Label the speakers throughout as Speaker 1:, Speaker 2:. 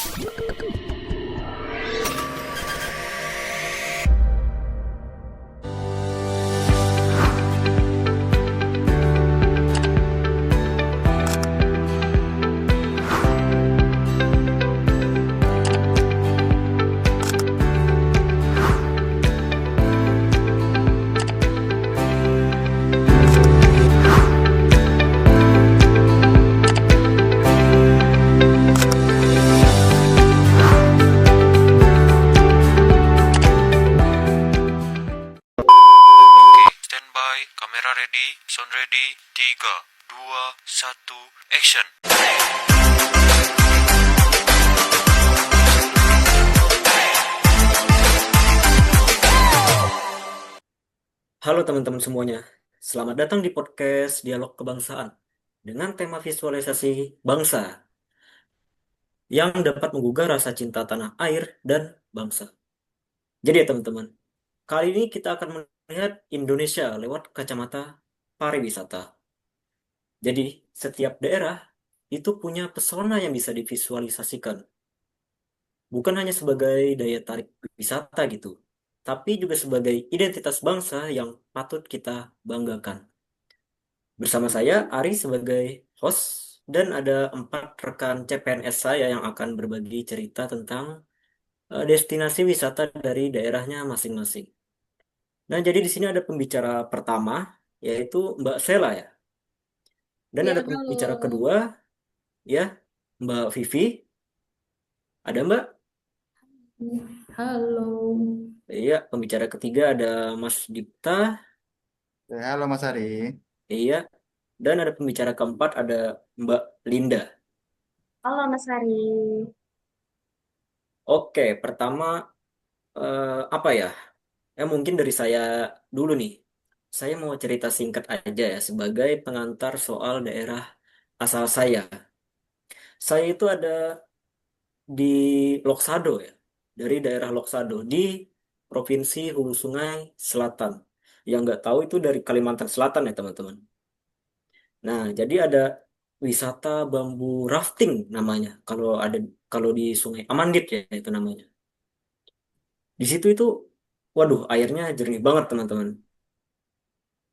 Speaker 1: Oke, standby, kamera ready, sound ready, 3, 2, 1, action.
Speaker 2: Halo teman-teman semuanya, selamat datang di podcast Dialog Kebangsaan dengan tema visualisasi bangsa yang dapat menggugah rasa cinta tanah air dan bangsa. Jadi ya teman-teman, kali ini kita akan melihat Indonesia lewat kacamata pariwisata. Jadi setiap daerah itu punya pesona yang bisa divisualisasikan, bukan hanya sebagai daya tarik wisata gitu, tapi juga sebagai identitas bangsa yang patut kita banggakan. Bersama saya, Ari sebagai host, dan ada 4 rekan CPNS saya yang akan berbagi cerita tentang destinasi wisata dari daerahnya masing-masing. Nah, jadi di sini ada pembicara pertama, yaitu Mbak Sela ya. Dan
Speaker 3: Ya,
Speaker 2: ada pembicara
Speaker 3: halo.
Speaker 2: kedua, ya, Mbak Vivi. Ada Mbak?
Speaker 3: Halo.
Speaker 2: Iya, pembicara ketiga ada Mas Dipta.
Speaker 4: Halo Mas Ari.
Speaker 2: Iya. Dan ada pembicara keempat ada Mbak Linda.
Speaker 3: Halo Mas Hari.
Speaker 2: Oke, pertama apa ya? Mungkin dari saya dulu nih. Saya mau cerita singkat aja ya sebagai pengantar soal daerah asal saya. Saya itu ada di Loksado ya. Dari daerah Loksado di Provinsi Hulu Sungai Selatan. Yang nggak tahu itu dari Kalimantan Selatan ya teman-teman. Nah, jadi ada wisata bambu rafting namanya. Kalau di Sungai Amandit ya itu namanya. Di situ itu, waduh, airnya jernih banget teman-teman.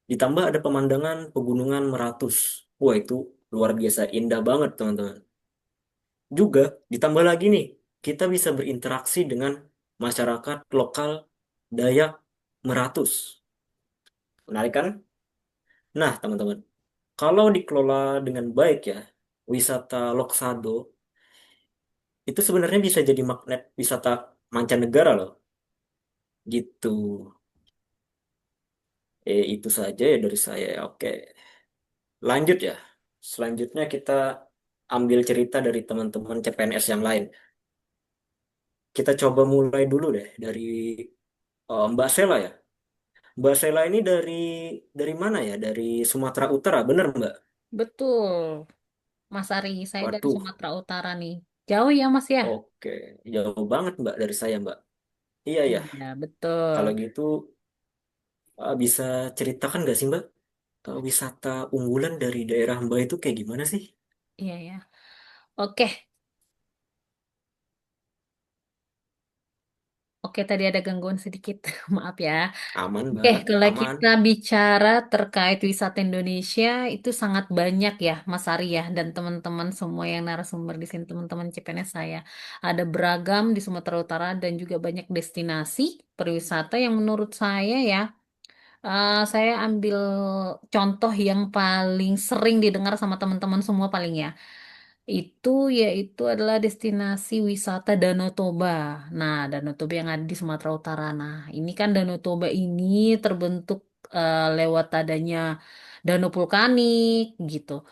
Speaker 2: Ditambah ada pemandangan pegunungan Meratus. Wah, itu luar biasa indah banget, teman-teman. Juga ditambah lagi nih, kita bisa berinteraksi dengan masyarakat lokal Dayak Meratus. Menarik kan? Nah, teman-teman, kalau dikelola dengan baik ya, wisata Loksado itu sebenarnya bisa jadi magnet wisata mancanegara loh. Gitu. Itu saja ya dari saya. Oke. Lanjut ya. Selanjutnya kita ambil cerita dari teman-teman CPNS yang lain. Kita coba mulai dulu deh dari Mbak Sela ya. Mbak Sela ini dari mana ya? Dari Sumatera Utara, bener Mbak?
Speaker 3: Betul, Mas Ari. Saya dari
Speaker 2: Waduh,
Speaker 3: Sumatera Utara nih. Jauh ya, Mas ya?
Speaker 2: oke. Jauh banget Mbak dari saya Mbak. Iya ya.
Speaker 3: Iya, betul.
Speaker 2: Kalau gitu bisa ceritakan nggak sih Mbak? Wisata unggulan dari daerah Mbak itu kayak gimana sih?
Speaker 3: Iya, ya. Oke, oke tadi ada gangguan sedikit. Maaf ya.
Speaker 2: Aman
Speaker 3: Oke,
Speaker 2: Mbak,
Speaker 3: kalau
Speaker 2: aman.
Speaker 3: kita bicara terkait wisata Indonesia, itu sangat banyak ya, Mas Ari ya, dan teman-teman semua yang narasumber di sini, teman-teman CPNS saya. Ada beragam di Sumatera Utara dan juga banyak destinasi pariwisata yang menurut saya ya, saya ambil contoh yang paling sering didengar sama teman-teman semua paling ya. Itu yaitu adalah destinasi wisata Danau Toba. Nah, Danau Toba yang ada di Sumatera Utara. Nah, ini kan Danau Toba ini terbentuk lewat adanya danau vulkanik gitu.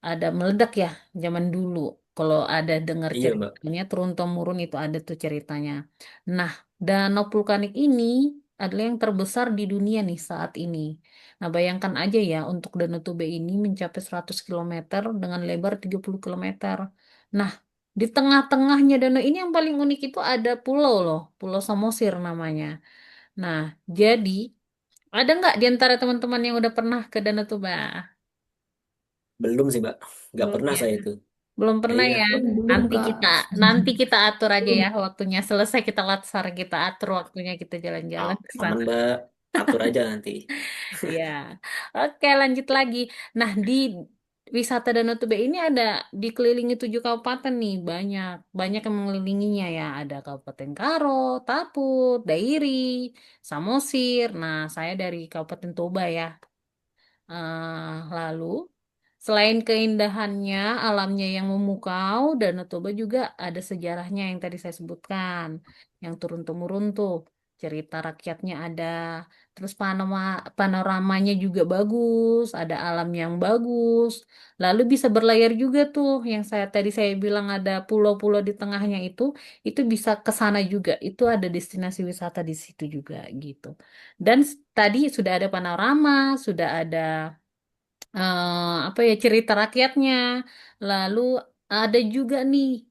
Speaker 3: Ada meledak ya zaman dulu. Kalau ada dengar
Speaker 2: Iya Mbak.
Speaker 3: ceritanya turun temurun itu ada tuh ceritanya. Nah, danau vulkanik ini adalah yang terbesar di dunia nih saat ini. Nah, bayangkan aja ya untuk Danau Toba ini mencapai 100 kilometer dengan lebar 30 kilometer. Nah, di tengah-tengahnya danau ini yang paling unik itu ada pulau loh, Pulau Samosir namanya. Nah, jadi ada nggak di antara teman-teman yang udah pernah ke Danau Toba?
Speaker 2: Belum sih Mbak. Nggak
Speaker 3: Belum
Speaker 2: pernah
Speaker 3: ya.
Speaker 2: saya itu.
Speaker 3: Belum pernah
Speaker 2: Iya,
Speaker 3: ya.
Speaker 5: Belum,
Speaker 3: Nanti
Speaker 5: Kak.
Speaker 3: kita nanti kita atur aja ya waktunya. Selesai kita latsar, kita atur waktunya kita jalan-jalan ke
Speaker 2: aman
Speaker 3: sana.
Speaker 2: Mbak. Atur aja nanti.
Speaker 3: Iya. Oke, lanjut lagi. Nah, di wisata Danau Toba ini ada dikelilingi 7 kabupaten nih, banyak banyak yang mengelilinginya ya. Ada Kabupaten Karo, Taput, Dairi, Samosir. Nah, saya dari Kabupaten Toba ya. Lalu, selain keindahannya, alamnya yang memukau, Danau Toba juga ada sejarahnya yang tadi saya sebutkan, yang turun-temurun tuh. Cerita rakyatnya ada, terus panoramanya juga bagus, ada alam yang bagus. Lalu bisa berlayar juga tuh, yang saya bilang ada pulau-pulau di tengahnya itu bisa ke sana juga. Itu ada destinasi wisata di situ juga gitu. Dan tadi sudah ada panorama, sudah ada apa ya cerita rakyatnya. Lalu ada juga nih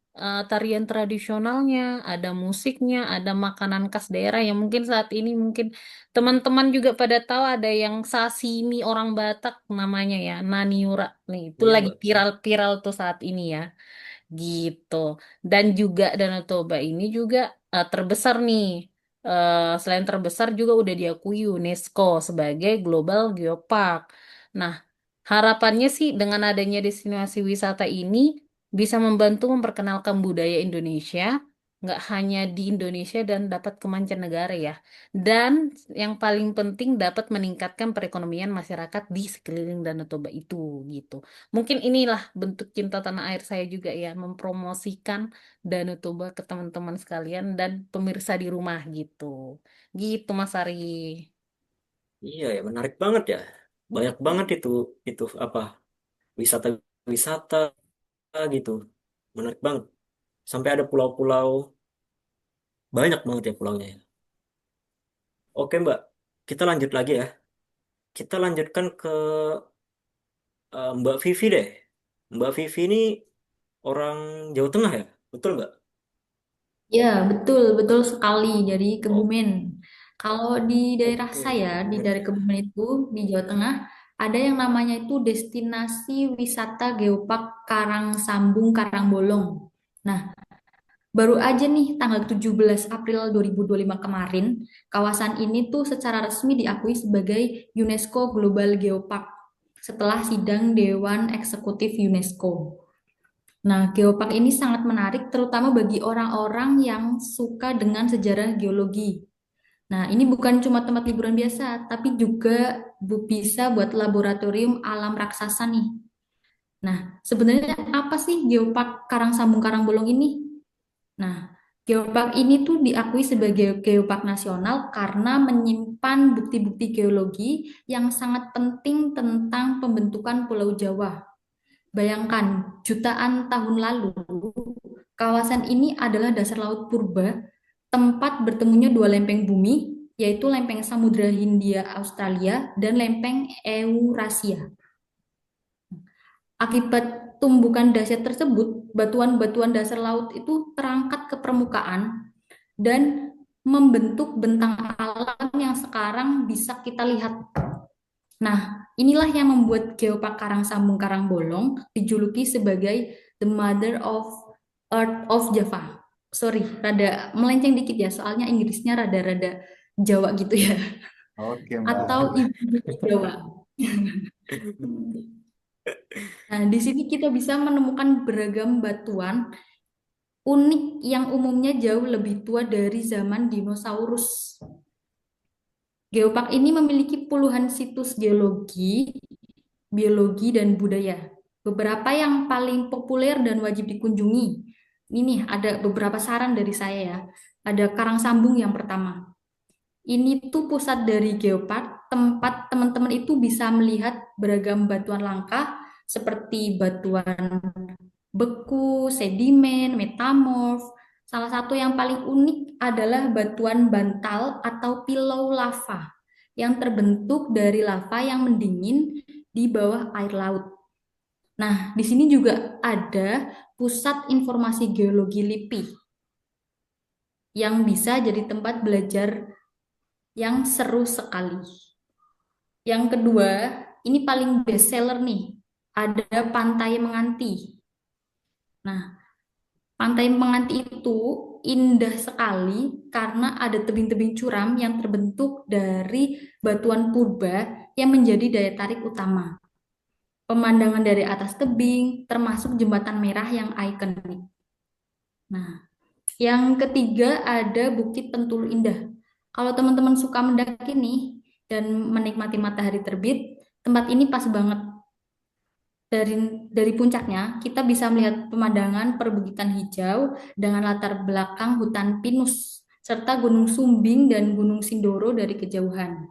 Speaker 3: tarian tradisionalnya, ada musiknya, ada makanan khas daerah yang mungkin saat ini mungkin teman-teman juga pada tahu ada yang sashimi orang Batak namanya ya, naniura. Nih, itu
Speaker 2: Iya
Speaker 3: lagi
Speaker 2: Mbak.
Speaker 3: viral-viral tuh saat ini ya. Gitu. Dan juga Danau Toba ini juga terbesar nih. Selain terbesar juga udah diakui UNESCO sebagai Global Geopark. Nah, harapannya sih dengan adanya destinasi wisata ini bisa membantu memperkenalkan budaya Indonesia, nggak hanya di Indonesia dan dapat ke mancanegara ya. Dan yang paling penting dapat meningkatkan perekonomian masyarakat di sekeliling Danau Toba itu gitu. Mungkin inilah bentuk cinta tanah air saya juga ya, mempromosikan Danau Toba ke teman-teman sekalian dan pemirsa di rumah gitu. Gitu Mas Ari.
Speaker 2: Iya ya, menarik banget ya. Banyak banget itu apa wisata-wisata gitu. Menarik banget. Sampai ada pulau-pulau, banyak banget ya pulaunya ya. Oke Mbak, kita lanjut lagi ya. Kita lanjutkan ke Mbak Vivi deh. Mbak Vivi ini orang Jawa Tengah ya? Betul nggak?
Speaker 5: Ya, betul, betul sekali. Jadi
Speaker 2: Oh,
Speaker 5: Kebumen. Kalau di daerah
Speaker 2: oke.
Speaker 5: saya, di
Speaker 2: Kebumen
Speaker 5: dari
Speaker 2: ya.
Speaker 5: Kebumen itu, di Jawa Tengah, ada yang namanya itu destinasi wisata Geopark Karangsambung Karangbolong. Nah, baru aja nih tanggal 17 April 2025 kemarin, kawasan ini tuh secara resmi diakui sebagai UNESCO Global Geopark setelah sidang Dewan Eksekutif UNESCO. Nah, geopark ini sangat menarik terutama bagi orang-orang yang suka dengan sejarah geologi. Nah, ini bukan cuma tempat liburan biasa, tapi juga bisa buat laboratorium alam raksasa nih. Nah, sebenarnya apa sih geopark Karangsambung Karangbolong ini? Nah, geopark ini tuh diakui sebagai geopark nasional karena menyimpan bukti-bukti geologi yang sangat penting tentang pembentukan Pulau Jawa. Bayangkan, jutaan tahun lalu, kawasan ini adalah dasar laut purba, tempat bertemunya dua lempeng bumi, yaitu lempeng Samudra Hindia Australia dan lempeng Eurasia. Akibat tumbukan dahsyat tersebut, batuan-batuan dasar laut itu terangkat ke permukaan dan membentuk bentang alam yang sekarang bisa kita lihat. Nah, inilah yang membuat Geopark Karangsambung Karangbolong dijuluki sebagai The Mother of Earth of Java. Sorry, rada melenceng dikit ya, soalnya Inggrisnya rada-rada Jawa gitu ya.
Speaker 4: Oke,
Speaker 5: Atau
Speaker 4: Mbak.
Speaker 5: Ibu Bumi Jawa. Nah, di sini kita bisa menemukan beragam batuan unik yang umumnya jauh lebih tua dari zaman dinosaurus. Geopark ini memiliki puluhan situs geologi, biologi, dan budaya. Beberapa yang paling populer dan wajib dikunjungi. Ini ada beberapa saran dari saya ya. Ada Karangsambung yang pertama. Ini tuh pusat dari geopark, tempat teman-teman itu bisa melihat beragam batuan langka seperti batuan beku, sedimen, metamorf. Salah satu yang paling unik adalah batuan bantal atau pilau lava yang terbentuk dari lava yang mendingin di bawah air laut. Nah, di sini juga ada pusat informasi geologi LIPI yang bisa jadi tempat belajar yang seru sekali. Yang kedua, ini paling best seller nih, ada Pantai Menganti. Nah, Pantai Penganti itu indah sekali karena ada tebing-tebing curam yang terbentuk dari batuan purba yang menjadi daya tarik utama. Pemandangan dari atas tebing, termasuk jembatan merah yang ikonik. Nah, yang ketiga ada Bukit Pentul Indah. Kalau teman-teman suka mendaki nih dan menikmati matahari terbit, tempat ini pas banget. Dari dari puncaknya, kita bisa melihat pemandangan perbukitan hijau dengan latar belakang hutan pinus serta Gunung Sumbing dan Gunung Sindoro dari kejauhan.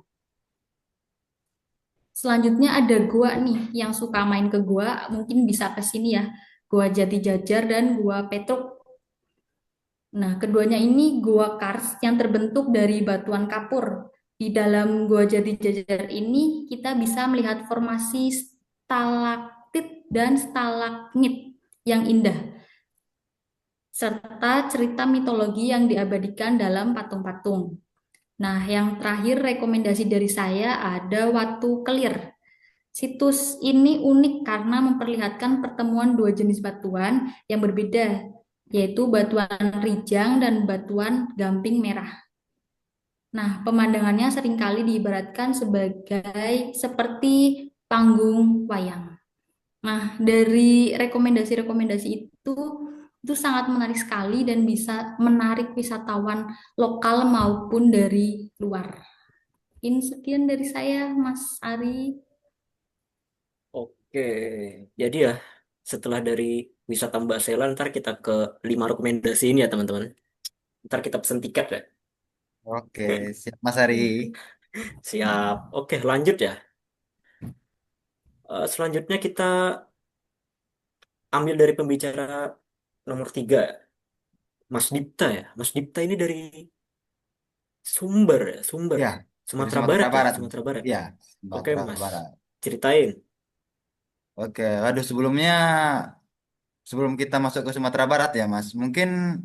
Speaker 5: Selanjutnya ada gua nih, yang suka main ke gua mungkin bisa ke sini ya. Gua Jati Jajar dan Gua Petruk. Nah, keduanya ini gua kars yang terbentuk dari batuan kapur. Di dalam Gua Jati Jajar ini kita bisa melihat formasi stalaktit dan stalagmit yang indah, serta cerita mitologi yang diabadikan dalam patung-patung. Nah, yang terakhir rekomendasi dari saya ada Watu Kelir. Situs ini unik karena memperlihatkan pertemuan dua jenis batuan yang berbeda, yaitu batuan Rijang dan batuan Gamping Merah. Nah, pemandangannya seringkali diibaratkan sebagai seperti panggung wayang. Nah, dari rekomendasi-rekomendasi itu sangat menarik sekali dan bisa menarik wisatawan lokal maupun dari luar. Mungkin sekian dari saya, Mas Ari.
Speaker 2: Oke, jadi ya setelah dari wisata Mbak Sela, ntar kita ke 5 rekomendasi ini ya teman-teman. Ntar kita pesen tiket ya.
Speaker 4: Oke, siap Mas Ari.
Speaker 2: Siap. Oke, lanjut ya. Selanjutnya kita ambil dari pembicara nomor 3, Mas Dipta ya. Mas Dipta ini dari Sumber ya, Sumber.
Speaker 4: Ya, dari
Speaker 2: Sumatera
Speaker 4: Sumatera
Speaker 2: Barat ya,
Speaker 4: Barat.
Speaker 2: Sumatera Barat.
Speaker 4: Ya,
Speaker 2: Oke,
Speaker 4: Sumatera
Speaker 2: Mas.
Speaker 4: Barat.
Speaker 2: Ceritain.
Speaker 4: Oke, waduh sebelum kita masuk ke Sumatera Barat ya Mas, mungkin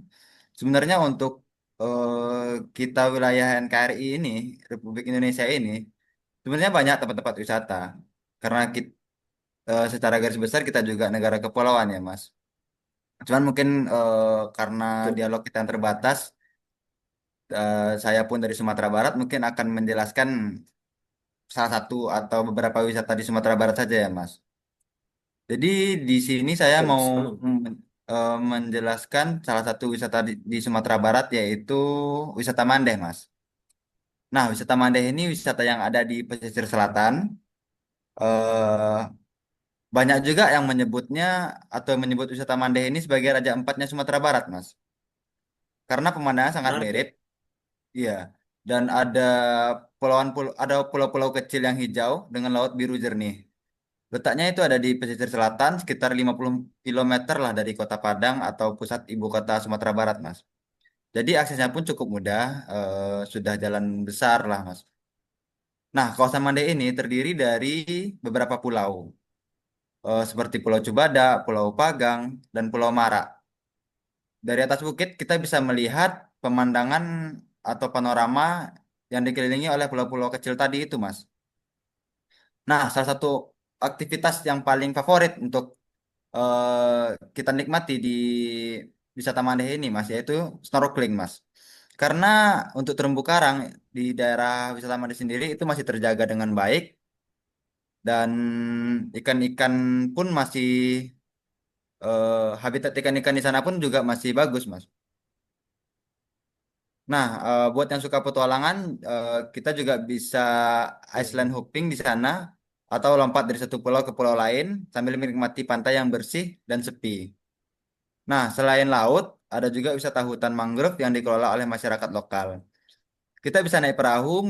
Speaker 4: sebenarnya untuk kita wilayah NKRI ini, Republik Indonesia ini, sebenarnya banyak tempat-tempat wisata. Karena secara garis besar kita juga negara kepulauan ya Mas. Cuman mungkin karena
Speaker 2: Betul.
Speaker 4: dialog kita yang terbatas, saya pun dari Sumatera Barat mungkin akan menjelaskan salah satu atau beberapa wisata di Sumatera Barat saja ya Mas. Jadi di sini saya
Speaker 2: Oke,
Speaker 4: mau
Speaker 2: Mas. Aman.
Speaker 4: menjelaskan salah satu wisata di Sumatera Barat yaitu wisata Mandeh Mas. Nah, wisata Mandeh ini wisata yang ada di pesisir selatan. eh Banyak juga yang menyebutnya atau menyebut wisata Mandeh ini sebagai Raja Empatnya Sumatera Barat Mas. Karena pemandangan sangat
Speaker 2: Menarik ya.
Speaker 4: mirip. Iya, dan ada pulau-pulau kecil yang hijau dengan laut biru jernih. Letaknya itu ada di pesisir selatan sekitar 50 kilometer lah dari Kota Padang atau pusat ibu kota Sumatera Barat, Mas. Jadi aksesnya pun cukup mudah, sudah jalan besar lah, Mas. Nah, kawasan Mande ini terdiri dari beberapa pulau, seperti Pulau Cubada, Pulau Pagang, dan Pulau Mara. Dari atas bukit kita bisa melihat pemandangan atau panorama yang dikelilingi oleh pulau-pulau kecil tadi itu, Mas. Nah, salah satu aktivitas yang paling favorit untuk kita nikmati di wisata Mandeh ini, Mas, yaitu snorkeling, Mas. Karena untuk terumbu karang di daerah wisata Mandeh sendiri itu masih terjaga dengan baik dan ikan-ikan pun masih habitat ikan-ikan di sana pun juga masih bagus, Mas. Nah, buat yang suka petualangan, kita juga bisa island
Speaker 2: Oke.
Speaker 4: hopping di sana atau lompat dari satu pulau ke pulau lain sambil menikmati pantai yang bersih dan sepi. Nah, selain laut, ada juga wisata hutan mangrove yang dikelola oleh masyarakat lokal. Kita bisa naik perahu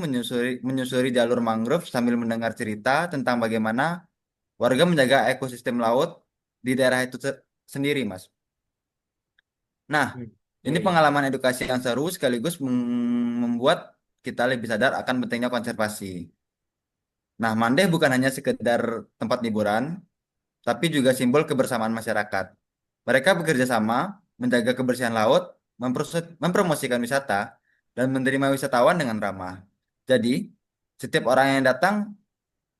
Speaker 4: menyusuri jalur mangrove sambil mendengar cerita tentang bagaimana warga menjaga ekosistem laut di daerah itu sendiri, Mas. Nah,
Speaker 2: Hmm.
Speaker 4: ini
Speaker 2: Iya, iya.
Speaker 4: pengalaman edukasi yang seru sekaligus membuat kita lebih sadar akan pentingnya konservasi. Nah, Mandeh bukan hanya sekedar tempat liburan, tapi juga simbol kebersamaan masyarakat. Mereka bekerja sama, menjaga kebersihan laut, mempromosikan wisata, dan menerima wisatawan dengan ramah. Jadi, setiap orang yang datang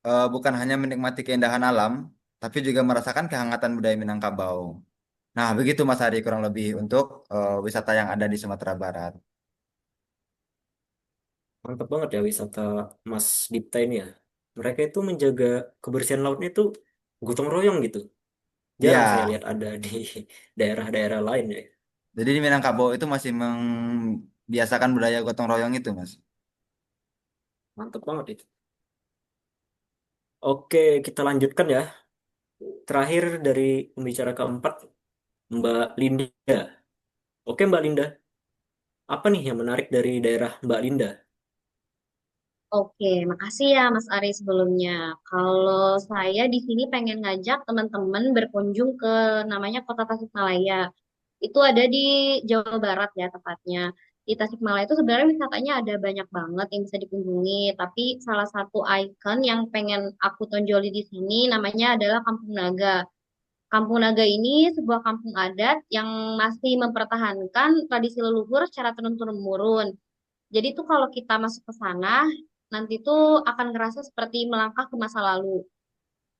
Speaker 4: bukan hanya menikmati keindahan alam, tapi juga merasakan kehangatan budaya Minangkabau. Nah, begitu Mas Ari kurang lebih untuk wisata yang ada di Sumatera Barat.
Speaker 2: Mantap banget ya wisata Mas Dipta ini ya. Mereka itu menjaga kebersihan lautnya itu gotong royong gitu. Jarang saya
Speaker 4: Iya,
Speaker 2: lihat ada di daerah-daerah lain ya.
Speaker 4: jadi di Minangkabau itu masih membiasakan budaya gotong royong itu, Mas.
Speaker 2: Mantap banget itu. Oke, kita lanjutkan ya. Terakhir dari pembicara keempat, Mbak Linda. Oke, Mbak Linda. Apa nih yang menarik dari daerah Mbak Linda?
Speaker 6: Oke, makasih ya Mas Ari sebelumnya. Kalau saya di sini pengen ngajak teman-teman berkunjung ke namanya Kota Tasikmalaya. Itu ada di Jawa Barat ya tepatnya. Di Tasikmalaya itu sebenarnya wisatanya ada banyak banget yang bisa dikunjungi. Tapi salah satu ikon yang pengen aku tonjoli di sini namanya adalah Kampung Naga. Kampung Naga ini sebuah kampung adat yang masih mempertahankan tradisi leluhur secara turun-temurun. Jadi tuh kalau kita masuk ke sana, nanti tuh akan ngerasa seperti melangkah ke masa lalu.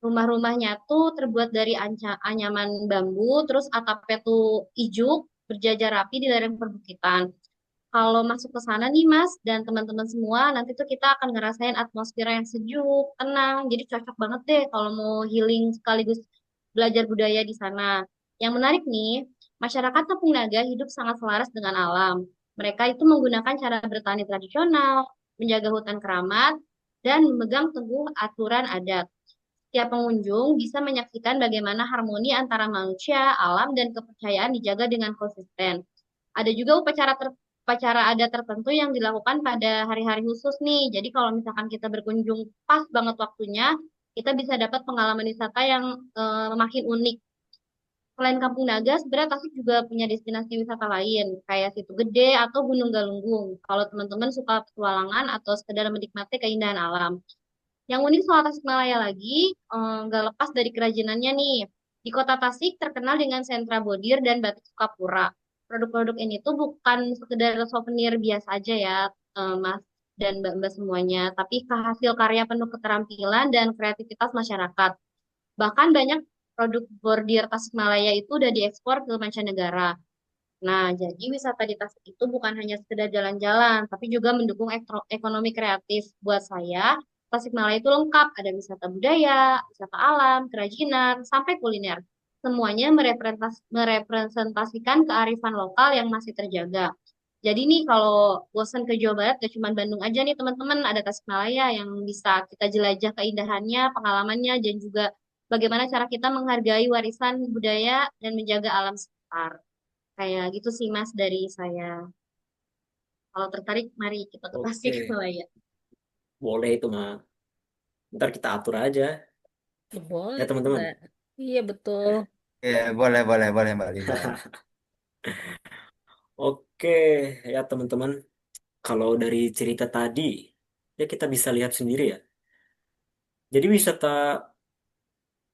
Speaker 6: Rumah-rumahnya tuh terbuat dari anyaman bambu, terus atapnya tuh ijuk, berjajar rapi di lereng perbukitan. Kalau masuk ke sana nih Mas dan teman-teman semua, nanti tuh kita akan ngerasain atmosfer yang sejuk, tenang. Jadi cocok banget deh kalau mau healing sekaligus belajar budaya di sana. Yang menarik nih, masyarakat Kampung Naga hidup sangat selaras dengan alam. Mereka itu menggunakan cara bertani tradisional, menjaga hutan keramat, dan memegang teguh aturan adat. Setiap pengunjung bisa menyaksikan bagaimana harmoni antara manusia, alam, dan kepercayaan dijaga dengan konsisten. Ada juga upacara adat tertentu yang dilakukan pada hari-hari khusus nih. Jadi kalau misalkan kita berkunjung pas banget waktunya, kita bisa dapat pengalaman wisata yang makin unik. Selain Kampung Naga, sebenarnya Tasik juga punya destinasi wisata lain, kayak Situ Gede atau Gunung Galunggung. Kalau teman-teman suka petualangan atau sekedar menikmati keindahan alam. Yang unik soal Tasikmalaya lagi, nggak lepas dari kerajinannya nih. Di kota Tasik terkenal dengan sentra bordir dan batik Sukapura. Produk-produk ini tuh bukan sekedar souvenir biasa aja ya, Mas dan Mbak-mbak semuanya, tapi hasil karya penuh keterampilan dan kreativitas masyarakat. Bahkan banyak produk bordir Tasikmalaya itu udah diekspor ke mancanegara. Nah, jadi wisata di Tasik itu bukan hanya sekedar jalan-jalan, tapi juga mendukung ekonomi kreatif. Buat saya, Tasikmalaya itu lengkap, ada wisata budaya, wisata alam, kerajinan, sampai kuliner. Semuanya merepresentasikan kearifan lokal yang masih terjaga. Jadi nih kalau bosan ke Jawa Barat, gak cuma Bandung aja nih teman-teman, ada Tasikmalaya yang bisa kita jelajah keindahannya, pengalamannya, dan juga bagaimana cara kita menghargai warisan budaya dan menjaga alam sekitar. Kayak gitu sih Mas dari saya. Kalau tertarik, mari kita ke
Speaker 2: Oke,
Speaker 6: Tasikmalaya.
Speaker 2: boleh itu mah. Ntar kita atur aja
Speaker 3: Ya, boleh
Speaker 2: ya
Speaker 3: tuh,
Speaker 2: teman-teman.
Speaker 3: Mbak. Iya, betul.
Speaker 4: Ya, boleh, boleh, boleh Mbak Linda.
Speaker 2: Oke, ya teman-teman. Kalau dari cerita tadi, ya kita bisa lihat sendiri ya. Jadi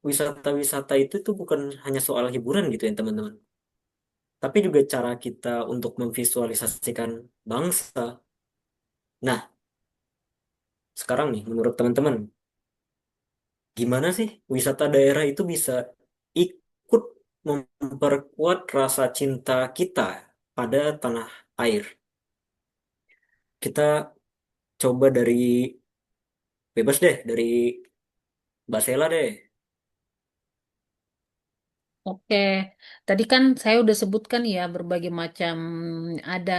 Speaker 2: wisata-wisata itu tuh bukan hanya soal hiburan gitu ya teman-teman. Tapi juga cara kita untuk memvisualisasikan bangsa. Nah, sekarang nih menurut teman-teman, gimana sih wisata daerah itu bisa ikut memperkuat rasa cinta kita pada tanah air? Kita coba dari bebas deh, dari Mbak Sela deh.
Speaker 3: Oke, tadi kan saya udah sebutkan ya berbagai macam ada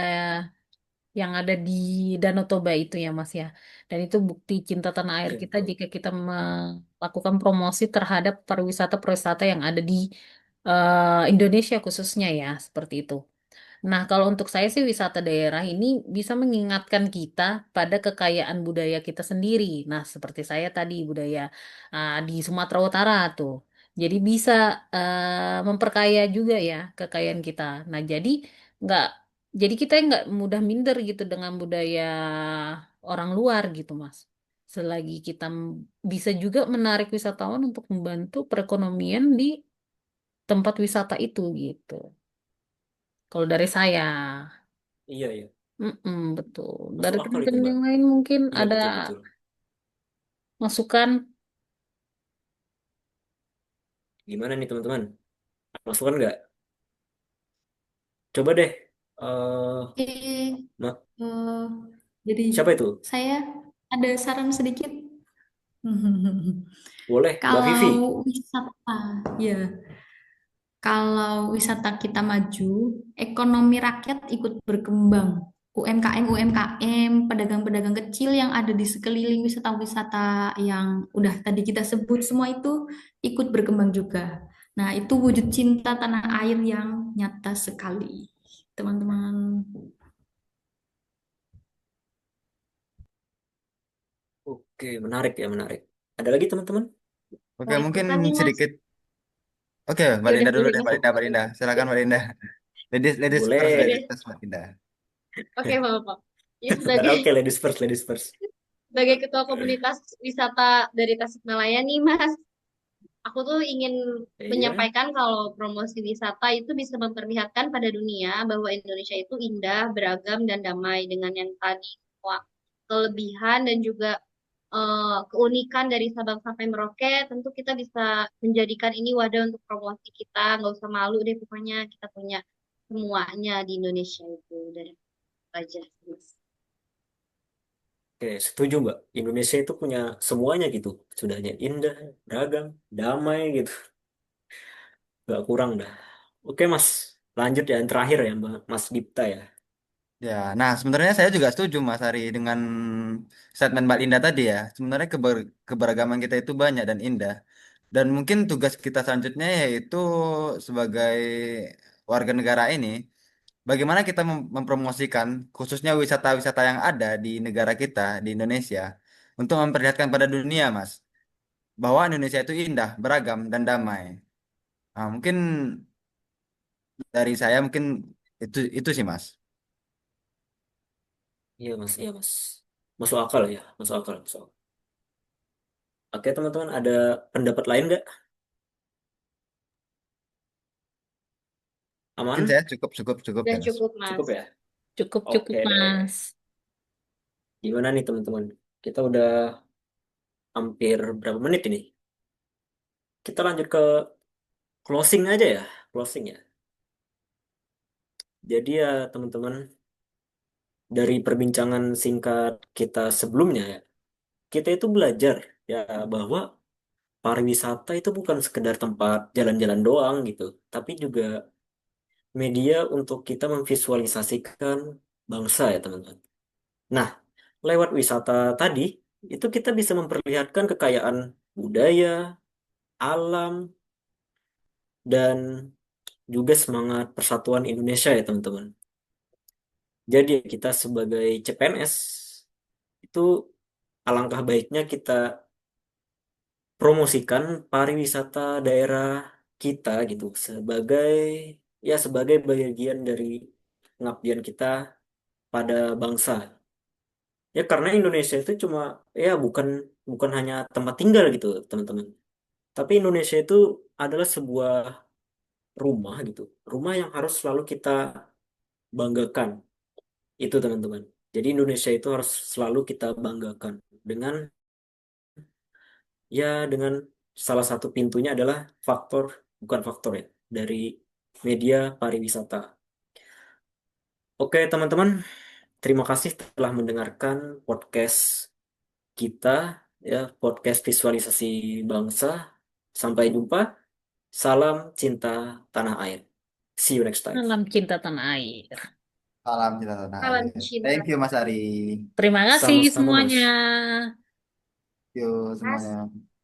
Speaker 3: yang ada di Danau Toba itu ya Mas ya. Dan itu bukti cinta tanah air
Speaker 2: Iya,
Speaker 3: kita
Speaker 2: betul.
Speaker 3: jika kita melakukan promosi terhadap pariwisata-pariwisata yang ada di Indonesia khususnya ya, seperti itu. Nah, kalau untuk saya sih wisata daerah ini bisa mengingatkan kita pada kekayaan budaya kita sendiri. Nah, seperti saya tadi budaya di Sumatera Utara tuh. Jadi bisa memperkaya juga ya kekayaan kita. Nah, nggak jadi kita nggak mudah minder gitu dengan budaya orang luar gitu, Mas. Selagi kita bisa juga menarik wisatawan untuk membantu perekonomian di tempat wisata itu gitu. Kalau dari saya.
Speaker 2: Iya, iya.
Speaker 3: Mm-mm, betul. Dari
Speaker 2: Masuk akal itu,
Speaker 3: teman-teman
Speaker 2: Mbak.
Speaker 3: yang lain mungkin
Speaker 2: Iya,
Speaker 3: ada
Speaker 2: betul-betul.
Speaker 3: masukan.
Speaker 2: Gimana nih, teman-teman? Masukan nggak? Coba deh, eh
Speaker 5: Eh,
Speaker 2: Ma-
Speaker 5: eh, jadi
Speaker 2: siapa itu?
Speaker 5: saya ada saran sedikit.
Speaker 2: Boleh, Mbak Vivi.
Speaker 5: Kalau wisata, ya, kalau wisata kita maju, ekonomi rakyat ikut berkembang. UMKM, pedagang-pedagang kecil yang ada di sekeliling wisata-wisata yang udah tadi kita sebut semua itu ikut berkembang juga. Nah, itu wujud cinta tanah air yang nyata sekali, teman-teman.
Speaker 2: Oke, menarik ya, menarik. Ada lagi teman-teman?
Speaker 4: Oke,
Speaker 6: Mau
Speaker 4: mungkin
Speaker 6: ikutan nih Mas?
Speaker 4: sedikit. Oke, Mbak
Speaker 6: Ya udah
Speaker 4: Linda dulu
Speaker 6: dari
Speaker 4: deh,
Speaker 6: Mas
Speaker 4: Mbak Linda,
Speaker 6: dulu
Speaker 4: Mbak
Speaker 6: deh.
Speaker 4: Linda. Silakan Mbak Linda.
Speaker 6: Ya
Speaker 2: Boleh.
Speaker 4: Ladies
Speaker 6: udah.
Speaker 4: first, Mbak Linda.
Speaker 6: Oke, Bapak. Jadi sebagai
Speaker 2: Oke, ladies first, ladies first.
Speaker 6: sebagai ketua komunitas wisata dari Tasikmalaya nih, Mas. Aku tuh ingin
Speaker 2: Iya,
Speaker 6: menyampaikan kalau promosi wisata itu bisa memperlihatkan pada dunia bahwa Indonesia itu indah, beragam, dan damai dengan yang tadi semua kelebihan dan juga keunikan dari Sabang sampai Merauke. Tentu kita bisa menjadikan ini wadah untuk promosi kita. Nggak usah malu deh, pokoknya kita punya semuanya di Indonesia itu dari aja.
Speaker 2: oke, setuju Mbak. Indonesia itu punya semuanya gitu. Sudahnya indah, beragam, damai gitu. Gak kurang dah. Oke Mas, lanjut ya yang terakhir ya Mbak, Mas Dipta ya.
Speaker 4: Ya, nah sebenarnya saya juga setuju Mas Ari dengan statement Mbak Linda tadi ya. Sebenarnya keberagaman kita itu banyak dan indah. Dan mungkin tugas kita selanjutnya yaitu sebagai warga negara ini, bagaimana kita mempromosikan khususnya wisata-wisata yang ada di negara kita, di Indonesia, untuk memperlihatkan pada dunia, Mas, bahwa Indonesia itu indah, beragam, dan damai. Nah, mungkin dari saya mungkin itu sih, Mas.
Speaker 2: Iya Mas, iya Mas. Masuk akal ya, masuk akal, masuk akal. Oke teman-teman, ada pendapat lain nggak?
Speaker 4: Mungkin
Speaker 2: Aman?
Speaker 4: saya cukup cukup cukup
Speaker 6: Udah
Speaker 4: ya, Mas.
Speaker 6: cukup,
Speaker 2: Cukup
Speaker 6: Mas.
Speaker 2: ya?
Speaker 3: Cukup-cukup,
Speaker 2: Oke deh.
Speaker 3: Mas.
Speaker 2: Gimana nih teman-teman? Kita udah hampir berapa menit ini? Kita lanjut ke closing aja ya, closing ya. Jadi ya teman-teman, dari perbincangan singkat kita sebelumnya ya, kita itu belajar ya bahwa pariwisata itu bukan sekedar tempat jalan-jalan doang gitu, tapi juga media untuk kita memvisualisasikan bangsa ya teman-teman. Nah, lewat wisata tadi, itu kita bisa memperlihatkan kekayaan budaya, alam, dan juga semangat persatuan Indonesia ya teman-teman. Jadi kita sebagai CPNS itu alangkah baiknya kita promosikan pariwisata daerah kita gitu sebagai sebagai bagian dari pengabdian kita pada bangsa. Ya karena Indonesia itu cuma bukan bukan hanya tempat tinggal gitu teman-teman. Tapi Indonesia itu adalah sebuah rumah gitu. Rumah yang harus selalu kita banggakan. Itu teman-teman. Jadi Indonesia itu harus selalu kita banggakan dengan dengan salah satu pintunya adalah faktor bukan faktor ya dari media pariwisata. Oke teman-teman, terima kasih telah mendengarkan podcast kita podcast visualisasi bangsa. Sampai jumpa. Salam cinta tanah air. See you next time.
Speaker 3: Salam cinta tanah air.
Speaker 4: Salam cinta tanah
Speaker 6: Salam
Speaker 4: air.
Speaker 6: cinta.
Speaker 4: Thank you, Mas Ari.
Speaker 3: Terima kasih
Speaker 2: Sama-sama
Speaker 3: semuanya.
Speaker 2: Mas.
Speaker 4: Yuk
Speaker 6: Mas.
Speaker 4: semuanya.